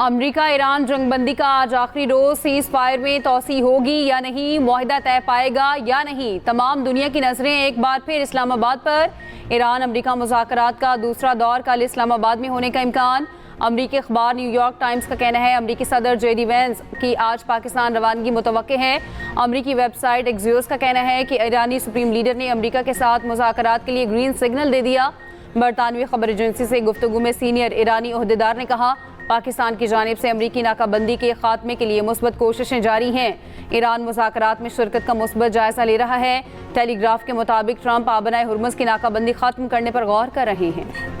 America Iran जंगबंदी का आज आखिरी रोज, सीज फायर में तोसी होगी या नहीं, मुआहिदा तय पाएगा या नहीं। तमाम दुनिया की नजरें एक बार फिर इस्लामाबाद पर। ईरान अमेरिका मुज़ाकरात का दूसरा दौर कल इस्लामाबाद में होने का इम्कान। अमरीकी अखबार न्यूयॉर्क टाइम्स का कहना है अमरीकी सदर JD वैंस की आज पाकिस्तान रवानगी मुतवक्के है। अमरीकी वेबसाइट एक्सियोस का कहना है कि ईरानी सुप्रीम लीडर ने अमरीका के साथ मुज़ाकरात के लिए ग्रीन सिग्नल दे दिया। बरतानवी खबर एजेंसी से गुफ्तगू में सीनियर ईरानी ओहदेदार ने कहा पाकिस्तान की जानिब से अमरीकी नाकाबंदी के खात्मे के लिए मुस्बत कोशिशें जारी हैं। ईरान मुज़ाकरात में शिरकत का मुस्बत जायजा ले रहा है। टेलीग्राफ के मुताबिक ट्रंप आबनाए हुर्मुज़ की नाकाबंदी खत्म करने पर गौर कर रहे हैं।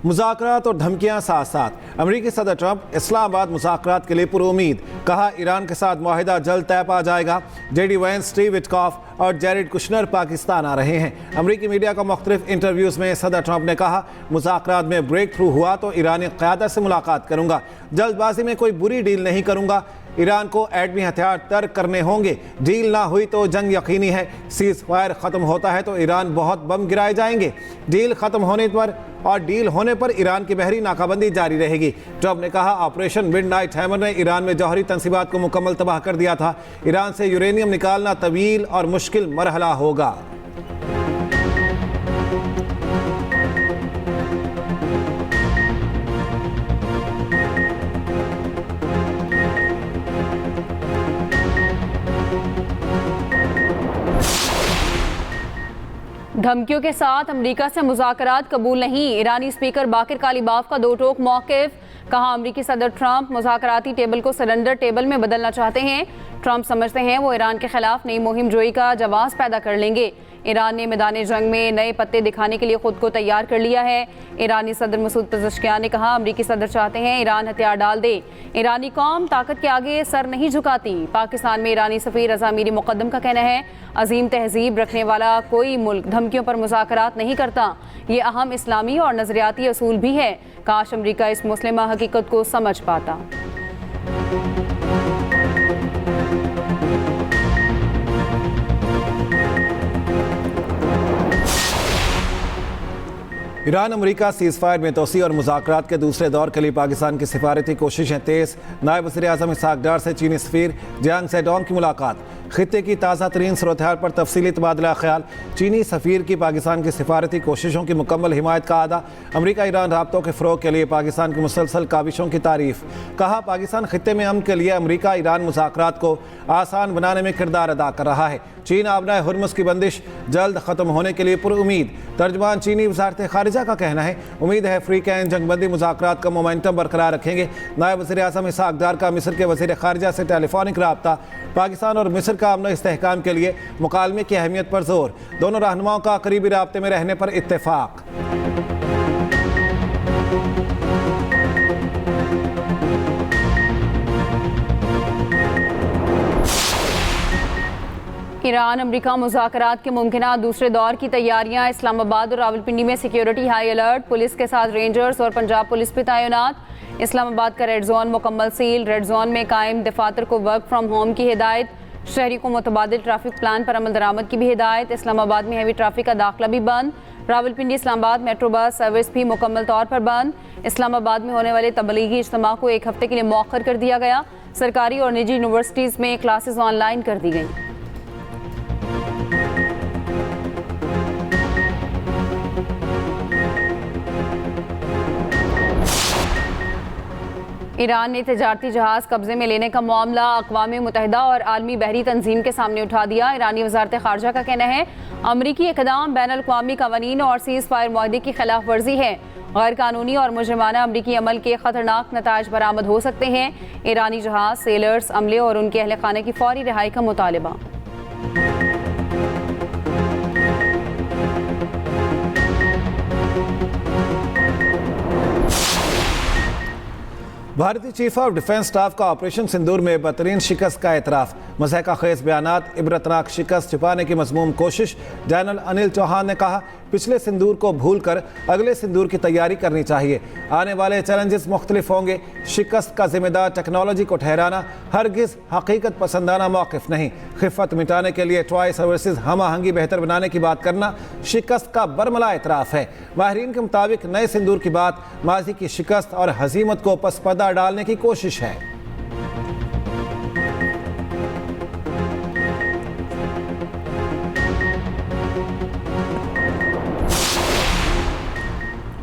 मुज़ाकरात और धमकियां साथ साथ। अमरीकी सदर ट्रंप इस्लामाबाद मुज़ाकरात के लिए पुरुमीद, कहा ईरान के साथ मुआहिदा जल्द तय पा जाएगा। JD वैंस, स्टीव विटकॉफ और जेरेड कुशनर पाकिस्तान आ रहे हैं। अमरीकी मीडिया को मुख्तलिफ इंटरव्यूज़ में सदर ट्रंप ने कहा मुज़ाकरात में ब्रेक थ्रू हुआ तो ईरानी क़यादत से मुलाकात करूँगा, जल्दबाजी में कोई बुरी डील नहीं करूँगा। ईरान को एटमी हथियार तर्क करने होंगे, डील ना हुई तो जंग यकीनी है। सीज फायर ख़त्म होता है तो ईरान बहुत बम गिराए जाएंगे। डील होने पर ईरान की बहरी नाकाबंदी जारी रहेगी। ट्रंप ने कहा ऑपरेशन मिडनाइट हैमर ने ईरान में जौहरी तंसीबात को मुकम्मल तबाह कर दिया था। ईरान से यूरेनियम निकालना तवील और मुश्किल मरहला होगा। धमकियों के साथ अमेरिका से मुज़ाकरात कबूल नहीं। ईरानी स्पीकर बाकिर कालीबाफ का दो टोक मौक़िफ़, कहा अमेरिकी सदर ट्रंप मुज़ाकराती टेबल को सरेंडर टेबल में बदलना चाहते हैं। ट्रंप समझते हैं वो ईरान के खिलाफ नई मुहिम जोई का जवाब पैदा कर लेंगे। ईरान ने मैदान जंग में नए पत्ते दिखाने के लिए खुद को तैयार कर लिया है। ईरानी सदर मसूद पज़ेश्कियान ने कहा अमरीकी सदर चाहते हैं ईरान हथियार डाल दे। ईरानी कौम ताकत के आगे सर नहीं झुकाती। पाकिस्तान में ईरानी सफ़ीर रज़ा मीरी मुक़द्दम का कहना है अजीम तहजीब रखने वाला कोई मुल्क धमकियों पर मुज़ाकरात नहीं करता। ये अहम इस्लामी और नज़रियाती असूल भी है। काश अमरीका इस मुस्लिमा हकीकत को समझ पाता। ईरान अमरीका सीज़ फायर में तोसी और मुज़ाकरात के दूसरे दौर के लिए पाकिस्तान की सिफारती कोशिशें तेज़। नायब वज़ीर आज़म इसहाक डार से चीनी सफ़ीर जियांग सेडोंग की मुलाकात। खित्ते की ताज़ा तरीन सूरत-ए-हाल पर तफसीली तबादला ख्याल। चीनी सफ़ीर की पाकिस्तान की सिफारती कोशिशों की मुकम्मल हिमायत का आदा। अमरीका ईरान राब्तों के फ़रोग़ के लिए पाकिस्तान की मुसलसल काविशों की तारीफ़। कहा पाकिस्तान खित्ते में अमन के लिए अमरीका ईरान मुज़ाकरात को आसान बनाने में किरदार अदा कर रहा है। चीन आबनाए हुर्मुज़ की बंदिश जल्द ख़त्म होने के लिए पुरुमीद। तर्जमान चीनी वज़ारत ख़ारिजा का कहना है उम्मीद है फ्री कैन जंगबंदी मुज़ाकरात का मोमेंटम बरकरार रखेंगे। नायब वज़ीर आज़म इसहाक डार का मिस्र के वज़ीर ख़ारिजा से टेलीफोनिक रब्ता। पाकिस्तान और मिस्र का अमन इस्तेहकाम के लिए मुकालमे की अहमियत पर जोर। दोनों रहनुमाओं का करीबी राब्ते में रहने पर इत्तेफाक। ईरान अमरीका मुज़ाकरात के मुमकिना दूसरे दौर की तैयारियां। इस्लामाबाद और रावलपिंडी में सिक्योरिटी हाई अलर्ट। पुलिस के साथ रेंजर्स और पंजाब पुलिस भी तैनात। इस्लामाबाद का रेड जोन मुकम्मल सील। रेड जोन में कायम दफातर को वर्क फ्राम होम की हिदायत। शहरी को मुतबादिल ट्रैफिक प्लान पर अमल दरामद की भी हिदायत। इस्लामाबाद में हैवी ट्रैफिक का दाखिला भी बंद। Rawalpindi Islamabad metro bus service भी मुकम्मल तौर पर बंद। इस्लामाबाद में होने वाले तबलीगी इज्तिमा को एक हफ्ते के लिए मौखर कर दिया गया। सरकारी और निजी यूनिवर्सिटीज़ में क्लासेस ऑनलाइन कर दी गई। ईरान ने तजारती जहाज़ कब्जे में लेने का मामला अक़वाम मुत्तहिदा और आलमी बहरी तंजीम के सामने उठा दिया। ईरानी वज़ारत ख़ारिजा का कहना है अमरीकी इक़दाम बैनुल-अक़वामी क़वानीन और सीज़ फायर मुआहदे की खिलाफ वर्जी है। गैर कानूनी और मुजरिमाना अमरीकी अमल के ख़तरनाक नताइज बरामद हो सकते हैं। ईरानी जहाज़, सेलर्स, अमले और उनके अहल खाने की फौरी रिहाई का मुतालबा। भारतीय चीफ ऑफ डिफेंस स्टाफ का ऑपरेशन सिंदूर में बेहतरीन शिकस्त का एतराफ़। मज़हक़ा खेज़ बयानात, इबरतनाक शिकस्त छिपाने की मज़मूम कोशिश। जनरल अनिल चौहान ने कहा पिछले सिंदूर को भूलकर अगले सिंदूर की तैयारी करनी चाहिए। आने वाले चैलेंजेस मुख्तलिफ होंगे। शिकस्त का जिम्मेदार टेक्नोलॉजी को ठहराना हरगिज हकीकत पसंदाना मौक़िफ़ नहीं। खिफ़त मिटाने के लिए ट्राई सर्विसेज हम आहंगी बेहतर बनाने की बात करना शिकस्त का बरमला एतराफ़ है। माहिरीन के मुताबिक नए सिंदूर की बात माजी की शिकस्त और हजीमत को पसपर्दा डालने की कोशिश है।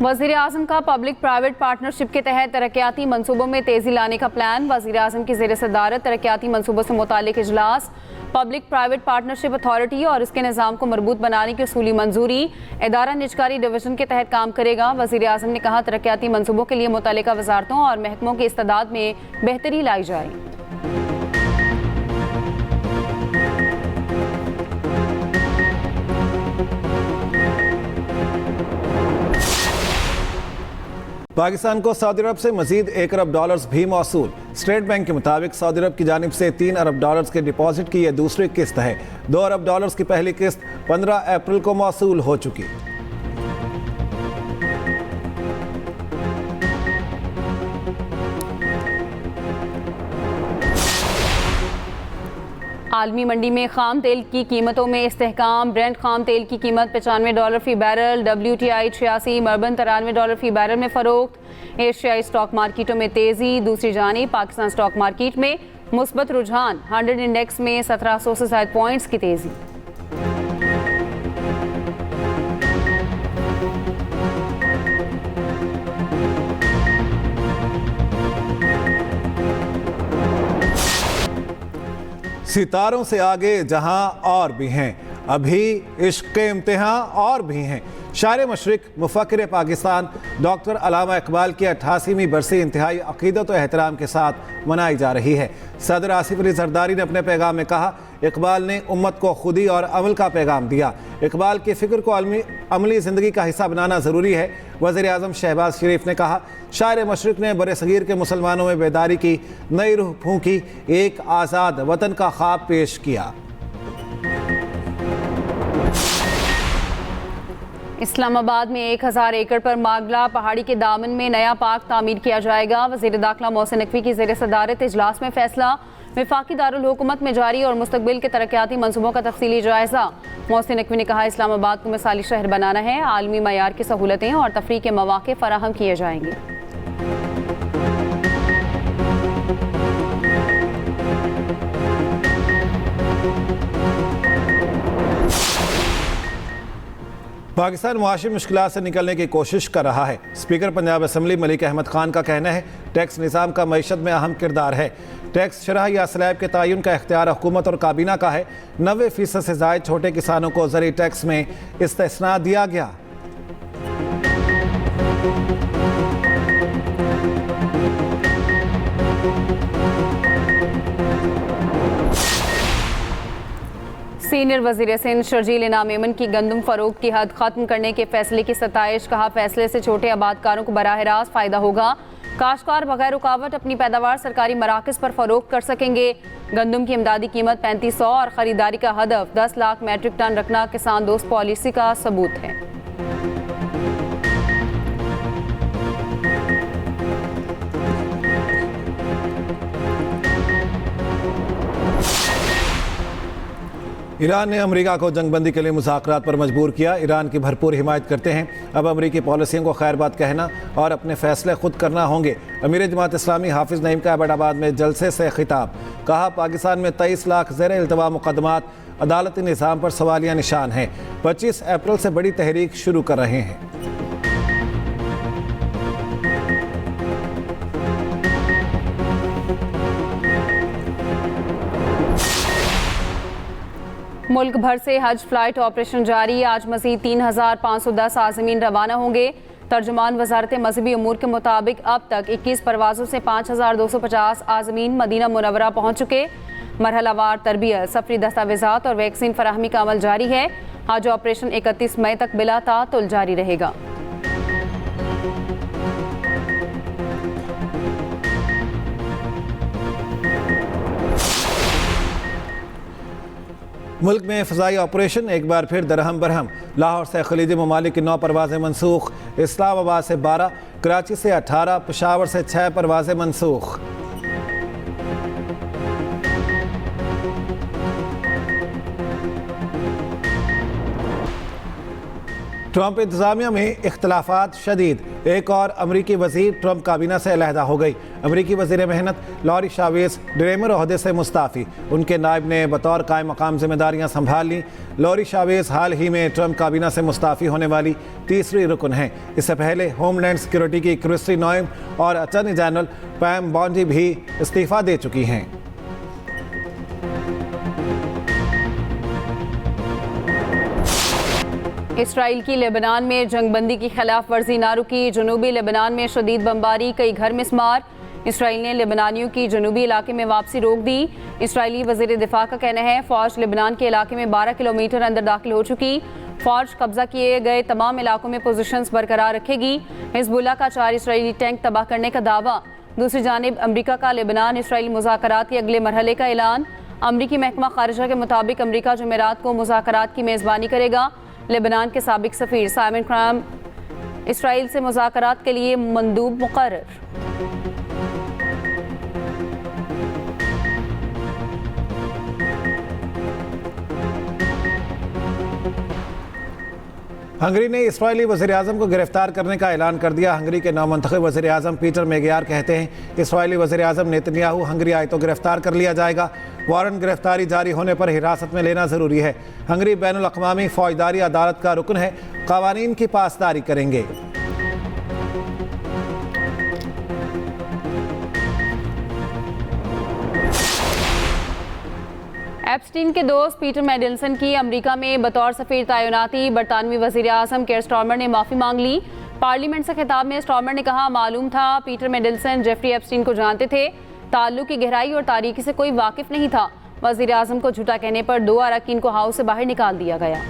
वज़ीर आज़म का पब्लिक प्राइवेट पार्टनरशिप के तहत तरक्याती मंसूबों में तेज़ी लाने का प्लान। वज़ीर आज़म की ज़ेर सदारत तरक्याती मंसूबों से मुतालिक इजलास। पब्लिक प्राइवेट पार्टनरशिप अथॉरिटी और इसके निज़ाम को मरबूत बनाने की उसूली मंजूरी। इदारा निजकारी डिवीज़न के तहत काम करेगा। वज़ीर आज़म ने कहा तरक्याती मंसूबों के लिए मुतल्लिका वज़ारतों और महकमों की इस्तादाद में बेहतरी लाई जाए। पाकिस्तान को सऊदी अरब से मजीद $1 अरब भी मौसूल। स्टेट बैंक के मुताबिक सऊदी अरब की जानिब से $3 अरब के डिपॉजिट की यह दूसरी किस्त है। $2 अरब की पहली किस्त 15 अप्रैल को मौसूल हो चुकी। आलमी मंडी में खाम तेल की कीमतों में इस्तेहकाम। ब्रेंट खाम तेल की कीमत $95 फी बैरल, WTI 86, मर्बन $93 फी बैरल में फरोख्त। एशियाई स्टॉक मार्केटों में तेजी। दूसरी जानिब पाकिस्तान स्टॉक मार्केट में मुस्बत रुझान। 100 इंडेक्स में 1700 से ज़ायद पॉइंट्स की तेजी। सितारों से आगे जहां और भी हैं, अभी इश्क के इम्तिहान और भी हैं। शायर मशरिक मुफक्किर पाकिस्तान डॉक्टर अल्लामा इकबाल की 88वीं बरसी इंतहाई अकीदत और एहतराम के साथ मनाई जा रही है। सदर आसिफ अली जरदारी ने अपने पैगाम में कहा, इकबाल ने उम्मत को खुदी और अमल का पैगाम दिया। इकबाल की फ़िक्र को अमली ज़िंदगी का हिस्सा बनाना ज़रूरी है। वज़ीर आज़म शहबाज शरीफ ने कहा, शायर मशरिक ने बरे सगीर के मुसलमानों में बेदारी की नई रूह फूंकी, एक आज़ाद वतन का ख्वाब पेश किया। इस्लामाबाद में 1000 एकड़ पर मागला पहाड़ी के दामन में नया पार्क तामीर किया जाएगा। वज़ीर दाखिला मोहसिन नकवी की ज़ेर सदारत इजलास में फैसला। वफाकी दारुल हुकूमत में जारी और मुस्तकबिल के तरक्याती मंसूबों का तफसीली जायज़ा। मोहसिन नकवी ने कहा, इस्लामाबाद को मिसाली शहर बनाना है। आलमी मयार की सहूलतें और तफरीह के मौक़े फराहम किए जाएंगे। पाकिस्तान मुआशी मुश्किलात से निकलने की कोशिश कर रहा है। स्पीकर पंजाब असम्बली मलिक अहमद खान का कहना है, टैक्स निज़ाम का मईशत में अहम किरदार है। टैक्स शरह या स्लैब के तयन का इख्तियार हुकूमत और काबीना का है। 90% से ज़ायद छोटे किसानों को ज़री टैक्स में इस्तिस्ना दिया गया। सीनियर वज़ीर सिंध शर्जील इनाम मेमन की गंदम फरोख्त की हद खत्म करने के फैसले की सताइश। कहा, फैसले से छोटे आबादकारों को बराह रास्त फ़ायदा होगा। काश्तकार बगैर रुकावट अपनी पैदावार सरकारी मराकज़ पर फरोख्त कर सकेंगे। गंदम की इमदादी कीमत 3500 और ख़रीदारी का हदफ 10 लाख मैट्रिक टन रखना किसान दोस्त पॉलिसी का सबूत है। ईरान ने अमेरिका को जंगबंदी के लिए मुज़ाकरात पर मजबूर किया। ईरान की भरपूर हिमायत करते हैं। अब अमेरिकी पॉलिसियों को खैर बात कहना और अपने फैसले खुद करना होंगे। अमीर जमात इस्लामी हाफिज़ नईम का एबटाबाद में जलसे से खिताब। कहा, पाकिस्तान में 23 लाख ज़ेर इल्तवा मुकदमात अदालती निज़ाम पर सवालिया निशान हैं। 25 अप्रैल से बड़ी तहरीक शुरू कर रहे हैं। मुल्क भर से हज फ्लाइट ऑपरेशन जारी। आज मज़ीद 3510 आज़मीन रवाना होंगे। तर्जुमान वजारत मजहबी अमूर के मुताबिक अब तक 21 परवाज़ों से 5250 आज़मीन मदीना मुनव्वरा पहुँच चुके। मरहलावार तरबियत, सफरी दस्तावेज़ात और वैक्सीन फराहमी का अमल जारी है। हज ऑपरेशन 31 मई तक बिला तातुल जारी रहेगा। मुल्क में फ़ज़ाई ऑपरेशन एक बार फिर दरहम बरहम। लाहौर से खलीजी ममालिक की 9 परवाज़ें मनसूख, इस्लामाबाद से 12, कराची से 18, पेशावर से 6 परवाज़ें मनसूख। ट्रंप इंतज़ामिया में इख्तलाफात शदीद, एक और अमरीकी वज़ीर ट्रंप काबीना से अलहदा हो गई। अमरीकी वज़ीर मेहनत लॉरी शावेज़ ड्रेमर ओहदे से मुस्ताफ़ी, उनके नायब ने बतौर कायम मकाम जिम्मेदारियाँ संभाल लीं। लॉरी शावेज़ हाल ही में ट्रंप काबीना से मुस्ताफ़ी होने वाली तीसरी रुकन हैं। इससे पहले होमलैंड सिक्योरिटी की क्रिस्टी नोएम और अटॉर्नी जनरल पैम बॉन्डी भी इस्तीफ़ा दे चुकी हैं। इसराइल की लेबनान में जंगबंदी की खिलाफ वर्जी ना रुकी, जनूबी लेबनान में शदीद बमबारी, कई घर मिसमार। इसराइल ने लेबनानियों की जनूबी इलाके में वापसी रोक दी। इसराइली वज़ीर दिफा का कहना है फ़ौज लेबनान के इलाके में 12 किलोमीटर अंदर दाखिल हो चुकी। फ़ौज कब्जा किए गए तमाम इलाकों में पोजीशंस बरकरार रखेगी। हिजबुल्लाह का 4 इसराइली टैंक तबाह करने का दावा। दूसरी जानिब अमरीका का लेबनान इसराइली मुज़ाकरात के अगले मरहले का ऐलान। अमरीकी महकमा खारिजा के मुताबिक अमरीका जुमेरात को मुज़ाकरात की मेज़बानी करेगा। लेबनान के साबिक सफ़ीर साइमन क्रैम इसराइल से मुज़ाकरात के लिए मंदूब मुकर्रर। हंगरी ने इसराइली वज़ीर-ए-आज़म को गिरफ्तार करने का ऐलान कर दिया। हंगरी के नौमंतखब वज़ीर-ए-आज़म पीटर मेगियार कहते हैं इसराइली वज़ीर-ए-आज़म नेतन्याहू हंगरी आए तो गिरफ्तार कर लिया जाएगा। वारंट गिरफ्तारी जारी होने पर हिरासत में लेना ज़रूरी है। हंगरी बैनुल अक़वामी फ़ौजदारी अदालत का रुकन है, क़वानीन की पासदारी करेंगे। एप्स्टीन के दोस्त पीटर मेडेल्सन की अमेरिका में बतौर सफ़ीर तैनाती। बरतानवी वज़ीर-ए-आज़म केयर स्टार्मर ने माफ़ी मांग ली। पार्लियामेंट से खिताब में स्टार्मर ने कहा मालूम था पीटर मेडेल्सन जेफरी एप्स्टीन को जानते थे, ताल्लुक की गहराई और तारीकी से कोई वाकिफ नहीं था। वज़ीर-ए-आज़म को झूठा कहने पर 2 अरकान को हाउस से बाहर निकाल दिया गया।